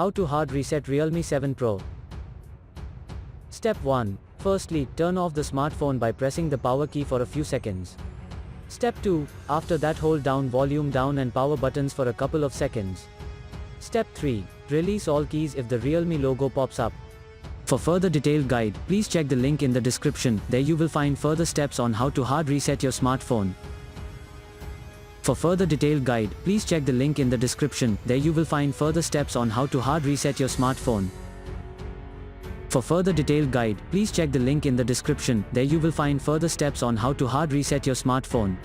How to hard reset Realme 7 Pro. Step 1. Firstly, turn off the smartphone by pressing the power key for a few seconds. Step 2. After that, hold down volume down and power buttons for a couple of seconds. Step 3. Release all keys if the Realme logo pops up. For further detailed guide, please check the link in the description. There you will find further steps on how to hard reset your smartphone. For further detailed guide, please check the link in the description. There you will find further steps on how to hard reset your smartphone. For further detailed guide, please check the link in the description. There you will find further steps on how to hard reset your smartphone.